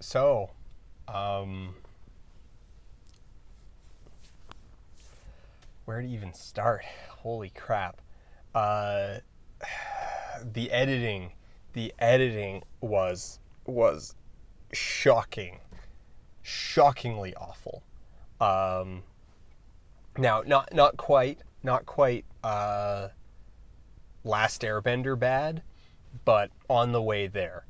So, um, where to even start? Holy crap. Uh, the editing, the editing was shocking, shockingly awful. Um, Now, not quite Last Airbender bad, but on the way there.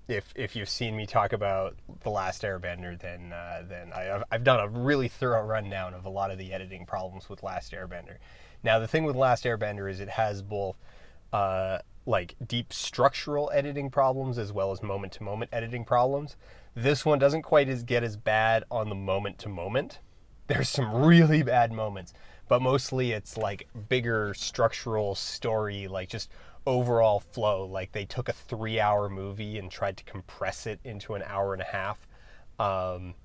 If you've seen me talk about the Last Airbender, then I've done a really thorough rundown of a lot of the editing problems with Last Airbender. Now the thing with Last Airbender is it has both like deep structural editing problems as well as moment to moment editing problems. This one doesn't quite get as bad on the moment to moment. There's some really bad moments, but mostly it's like bigger structural story, like just overall flow. Like they took a 3 hour movie and tried to compress it into an hour and a half. Um,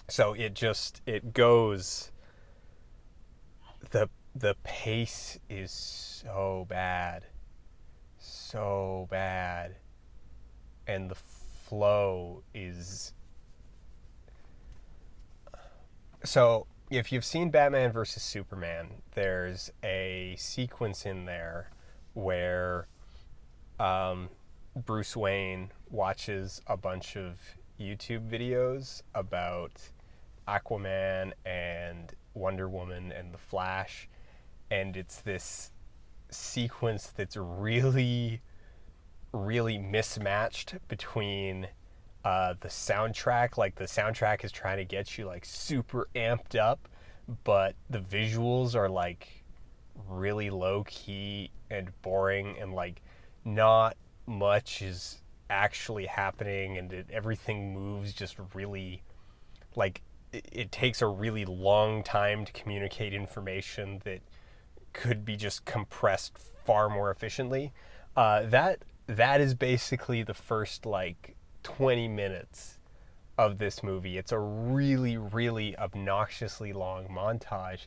so it goes, the pace is so bad, and the flow is so. If you've seen Batman versus Superman, there's a sequence in there where Bruce Wayne watches a bunch of YouTube videos about Aquaman and Wonder Woman and the Flash, and it's this sequence that's really mismatched between the soundtrack. Like the soundtrack is trying to get you like super amped up, but the visuals are like really low key and boring, and like not much is actually happening, and everything moves just really like it takes a really long time to communicate information that could be just compressed far more efficiently. That is basically the first like 20 minutes of this movie. It's a really obnoxiously long montage,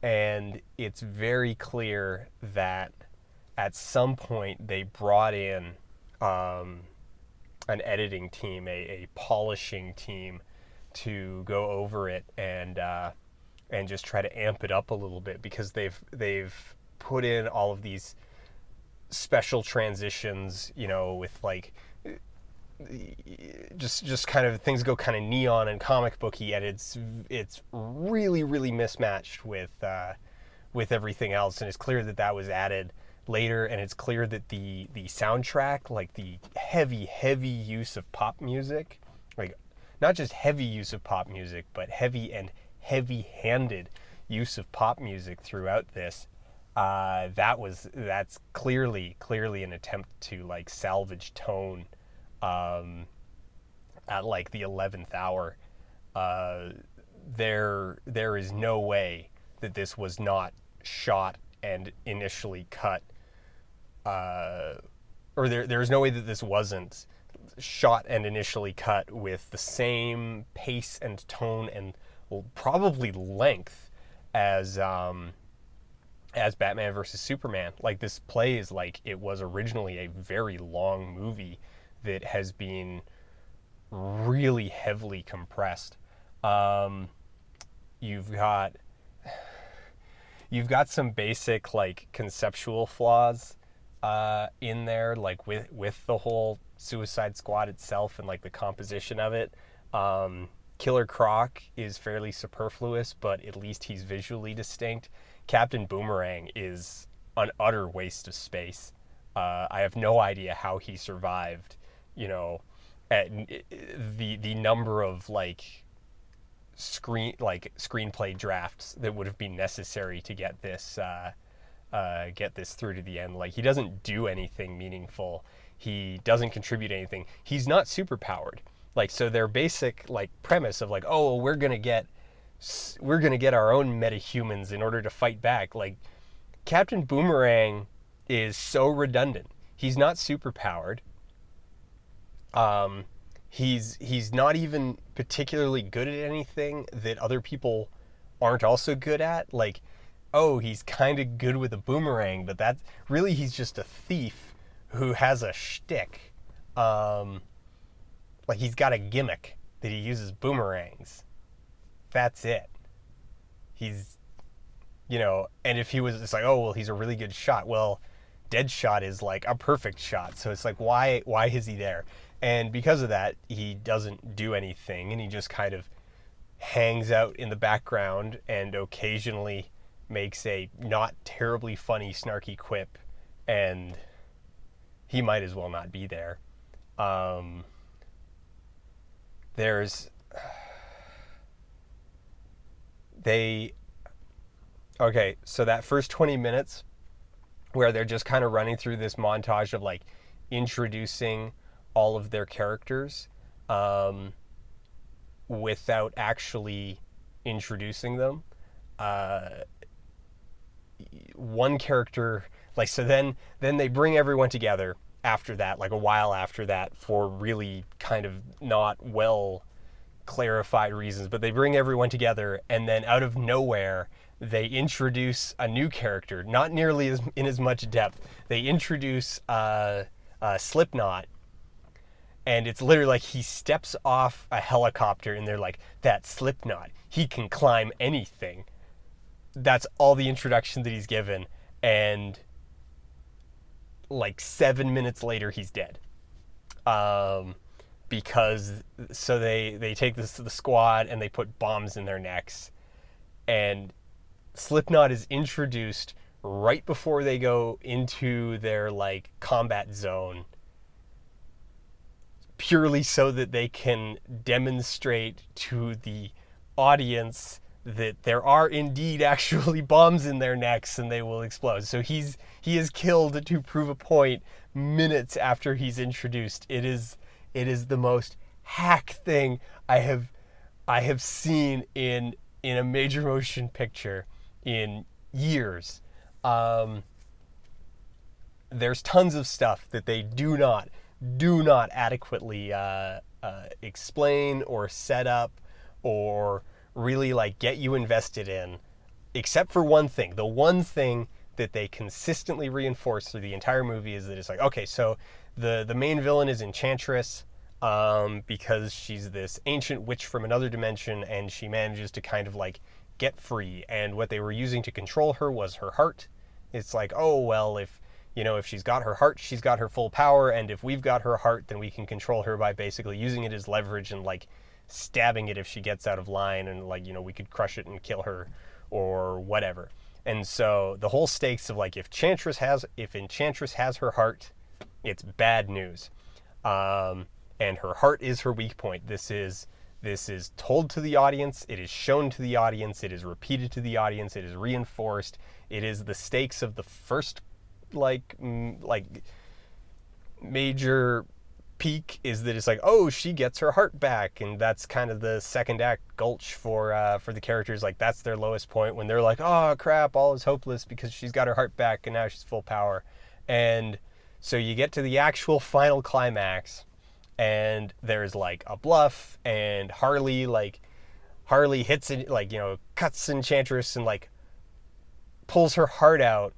and it's very clear that at some point they brought in um, an editing team, a polishing team, to go over it and just try to amp it up a little bit, because they've put in all of these special transitions, with like just kind of things go kind of neon and comic booky, and it's really mismatched with everything else, and it's clear that that was added later, and it's clear that the soundtrack, like the heavy use of pop music, like not just heavy use of pop music, but heavy and heavy-handed use of pop music throughout this. That's clearly an attempt to like salvage tone um, at like the 11th hour. Uh, there is no way that this was not shot and initially cut, uh, or there's no way that this wasn't shot and initially cut with the same pace and tone and probably length as Batman versus Superman. Like this plays like it was originally a very long movie that has been really heavily compressed. Um, you've got you've got some basic like conceptual flaws in there, like with the whole Suicide Squad itself and like the composition of it. Killer Croc is fairly superfluous, but at least he's visually distinct. Captain Boomerang is an utter waste of space. I have no idea how he survived. You know, at the number of like screenplay drafts that would have been necessary to get this through to the end. Like he doesn't do anything meaningful. He doesn't contribute anything. He's not super powered. Like so, their basic like premise of like, oh, we're gonna get our own metahumans in order to fight back. Like Captain Boomerang is so redundant. He's not super powered. Um, he's not even particularly good at anything that other people aren't also good at. Like, oh, he's kind of good with a boomerang, but that's really he's just a thief who has a shtick. Um, Like, he's got a gimmick that he uses boomerangs. That's it. He's, and if he was, it's like, oh, well, he's a really good shot. Well, Deadshot is like a perfect shot. So it's like, why is he there? And because of that, he doesn't do anything, and he just kind of hangs out in the background and occasionally makes a not terribly funny, snarky quip, and he might as well not be there. There's they okay, so that first 20 minutes where they're just kind of running through this montage of like introducing all of their characters without actually introducing them. One character, like, so then they bring everyone together after that, like a while after that, for really kind of not well clarified reasons, but they bring everyone together, and then out of nowhere they introduce a new character, not nearly as much depth. They introduce Slipknot, and it's literally like he steps off a helicopter and they're like, that's Slipknot, he can climb anything. That's all the introduction that he's given, and like 7 minutes later he's dead. Because so they take this to the squad and they put bombs in their necks, and Slipknot is introduced right before they go into their like combat zone, purely so that they can demonstrate to the audience that there are indeed actually bombs in their necks and they will explode. So he is killed to prove a point minutes after he's introduced. It is the most hack thing I have seen in a major motion picture in years. There's tons of stuff that they do not adequately explain or set up or really like get you invested in, except for one thing. The one thing that they consistently reinforce through the entire movie is that it's like, okay, so the main villain is Enchantress, because she's this ancient witch from another dimension, and she manages to kind of like get free, and what they were using to control her was her heart. It's like, oh, well, if she's got her heart, she's got her full power, and if we've got her heart, then we can control her by basically using it as leverage and like stabbing it if she gets out of line, and like, we could crush it and kill her or whatever. And so the whole stakes of like, if Enchantress has her heart, it's bad news. And her heart is her weak point. This is told to the audience, it is shown to the audience, it is repeated to the audience, it is reinforced. It is the stakes of the first like major peak, is that it's like, oh, she gets her heart back, and that's kind of the second act gulch for the characters. Like, that's their lowest point, when they're like, oh crap, all is hopeless because she's got her heart back and now she's full power. And so you get to the actual final climax, and there's like a bluff, and Harley hits it, like, cuts Enchantress and like pulls her heart out.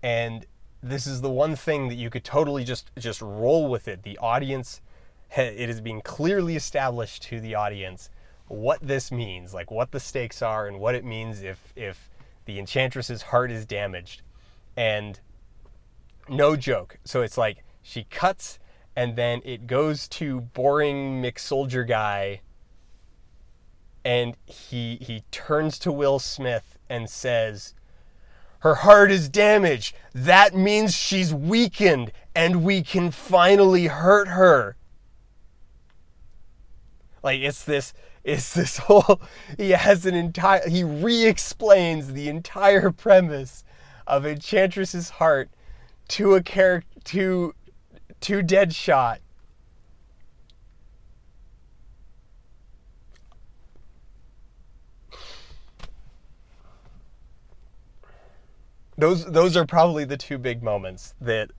And this is the one thing that you could totally just roll with it. The audience, it is being clearly established to the audience what this means, like what the stakes are and what it means if the Enchantress's heart is damaged. And no joke. So it's like she cuts, and then it goes to boring McSoldier guy, and he turns to Will Smith and says, her heart is damaged. That means she's weakened, and we can finally hurt her. Like, it's this whole, he re-explains the entire premise of Enchantress's heart to a character, to Deadshot. Those are probably the two big moments that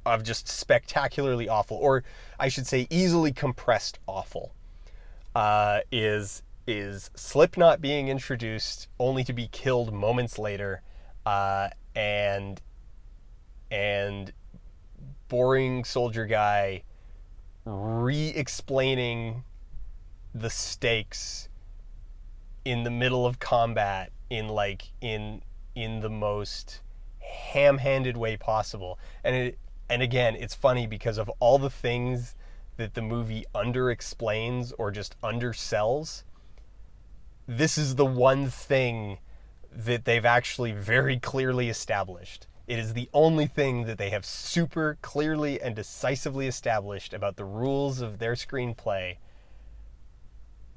of just spectacularly awful, or I should say easily compressed awful. Is Slipknot being introduced only to be killed moments later, and boring soldier guy re-explaining the stakes in the middle of combat in the most ham-handed way possible. And again, it's funny because of all the things that the movie under-explains or just undersells. This is the one thing that they've actually very clearly established. It is the only thing that they have super clearly and decisively established about the rules of their screenplay.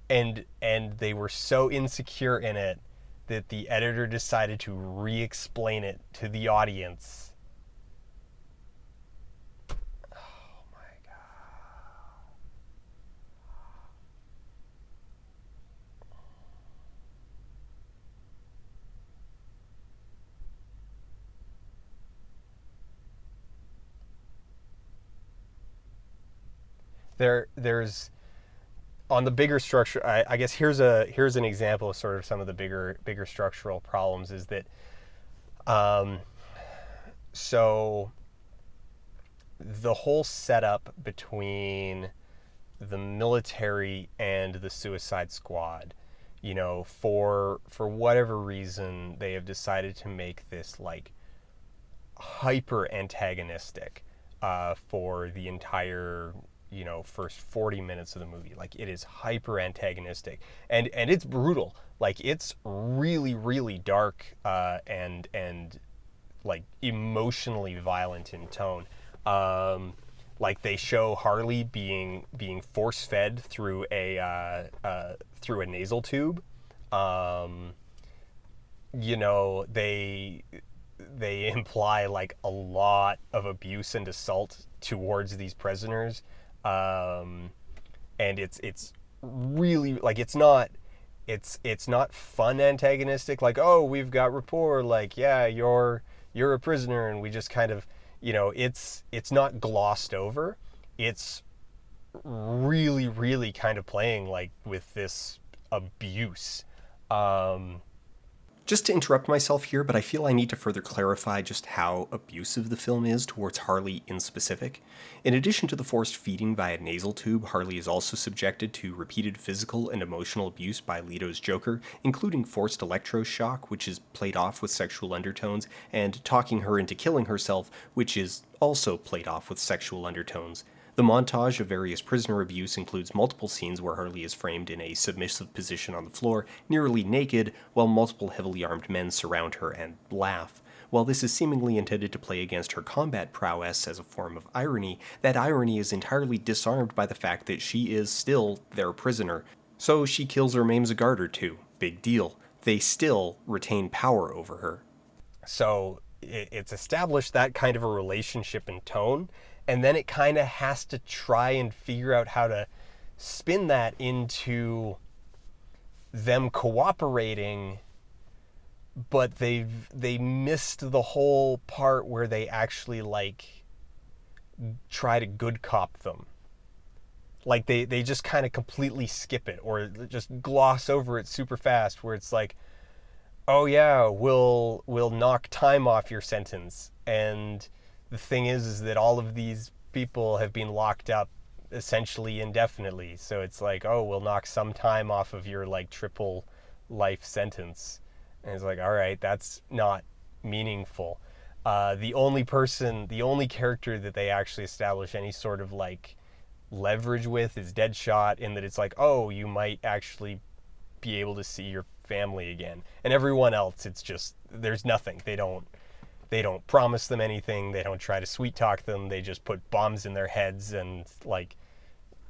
And they were so insecure in it that the editor decided to re-explain it to the audience. Oh my god. There's on the bigger structure. I guess here's an example of sort of some of the bigger structural problems. Is that um, so the whole setup between the military and the Suicide Squad, for whatever reason, they have decided to make this like hyper antagonistic for the entire first 40 minutes of the movie. Like, it is hyper antagonistic, and it's brutal. Like, it's really really dark, and like emotionally violent in tone. Like, they show Harley being force fed through a nasal tube. um, they imply like a lot of abuse and assault towards these prisoners. um, and it's really like it's not fun antagonistic, like, oh, we've got rapport, like, yeah, you're a prisoner and we just kind of, it's not glossed over. It's really really kind of playing like with this abuse. um Just to interrupt myself here, but I feel I need to further clarify just how abusive the film is towards Harley in specific. In addition to the forced feeding via nasal tube, Harley is also subjected to repeated physical and emotional abuse by Leto's Joker, including forced electroshock, which is played off with sexual undertones, and talking her into killing herself, which is also played off with sexual undertones. The montage of various prisoner abuse includes multiple scenes where Harley is framed in a submissive position on the floor, nearly naked, while multiple heavily armed men surround her and laugh. While this is seemingly intended to play against her combat prowess as a form of irony, that irony is entirely disarmed by the fact that she is still their prisoner. So she kills or maims a guard or two. Big deal. They still retain power over her. so it's established that kind of a relationship and tone, and then it kind of has to try and figure out how to spin that into them cooperating, but they missed the whole part where they actually like try to good cop them. Like, they just kind of completely skip it or just gloss over it super fast, where it's like, oh yeah, we'll knock time off your sentence. And the thing is that all of these people have been locked up essentially indefinitely. So it's like, oh, we'll knock some time off of your like triple life sentence. And it's like, all right, that's not meaningful. The only character that they actually establish any sort of like leverage with is Deadshot, in that it's like, oh, you might actually be able to see your family again. And everyone else, it's just, there's nothing. They don't promise them anything. They don't try to sweet talk them. They just put bombs in their heads and like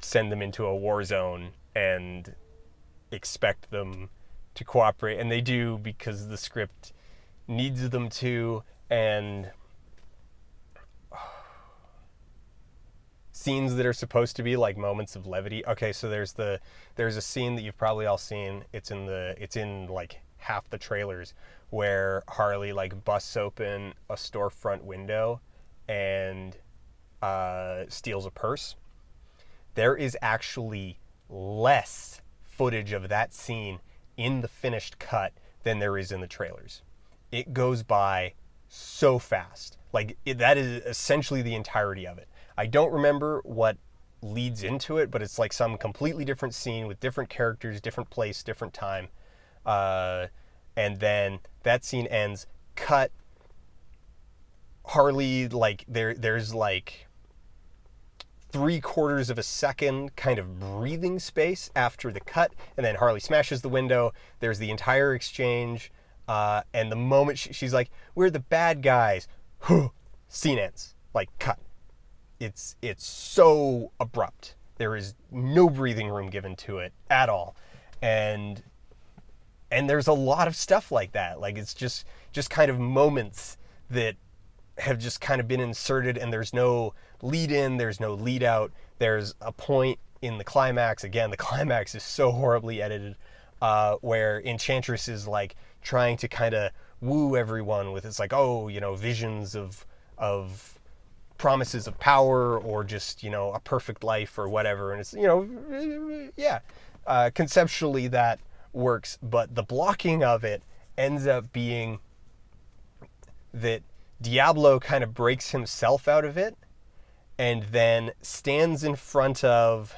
send them into a war zone and expect them to cooperate. And they do, because the script needs them to. And scenes that are supposed to be like moments of levity. Okay, so there's a scene that you've probably all seen. It's in like half the trailers, where Harley like busts open a storefront window and steals a purse. There is actually less footage of that scene in the finished cut than there is in the trailers. It goes by so fast. Like, that is essentially the entirety of it. I don't remember what leads into it, but it's like some completely different scene with different characters, different place, different time. Uh, and then that scene ends. Cut. Harley, like there's like 3/4 of a second kind of breathing space after the cut, and then Harley smashes the window. There's the entire exchange, and the moment she's like, "We're the bad guys," scene ends. Like cut. It's so abrupt. There is no breathing room given to it at all, and there's a lot of stuff like that. Like it's just kind of moments that have just kind of been inserted, and there's no lead in, there's no lead out. There's a point in the climax. Again, the climax is so horribly edited, where Enchantress is like trying to kind of woo everyone with, it's like, oh, visions of promises of power, or just a perfect life or whatever. And it's yeah, conceptually that works, but the blocking of it ends up being that Diablo kind of breaks himself out of it and then stands in front of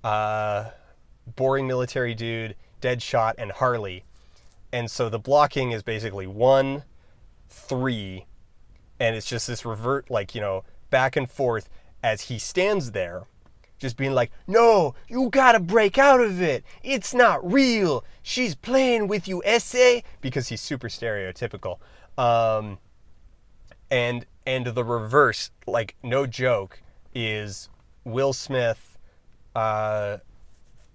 boring military dude, Deadshot, and Harley. And so the blocking is basically 1, 3, and it's just this revert, back and forth as he stands there, just being like, "No, you gotta break out of it. It's not real. She's playing with you, essay," because he's super stereotypical. And the reverse, like no joke, is Will Smith.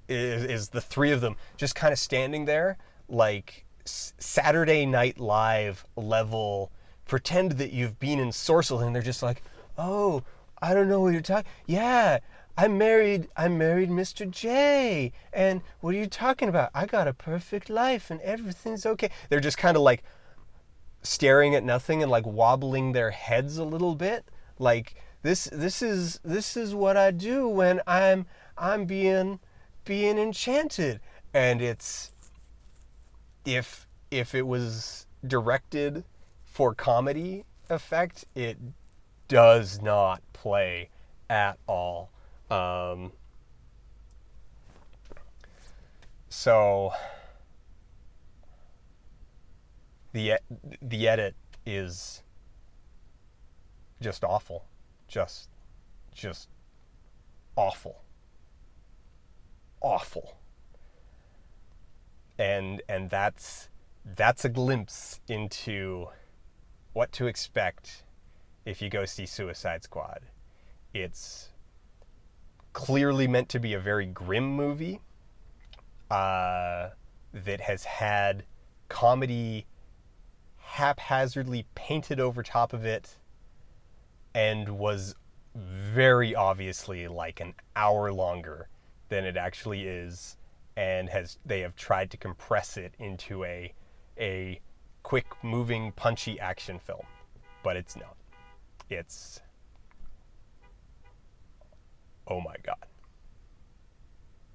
Is the three of them just kind of standing there, like Saturday Night Live level. Pretend that you've been in Sorcel, and they're just like, "Oh, I don't know what you're talking. Yeah, I married Mr. J. And what are you talking about? I got a perfect life and everything's okay." They're just kind of like staring at nothing and like wobbling their heads a little bit. Like this is what I do when I'm being enchanted. And it's, if it was directed for comedy effect, it does not play at all. So the edit is just awful, just awful, and that's a glimpse into what to expect if you go see Suicide Squad. It's clearly meant to be a very grim movie that has had comedy haphazardly painted over top of it, and was very obviously like an hour longer than it actually is, and they have tried to compress it into a quick moving punchy action film, but it's not. It's, oh my god.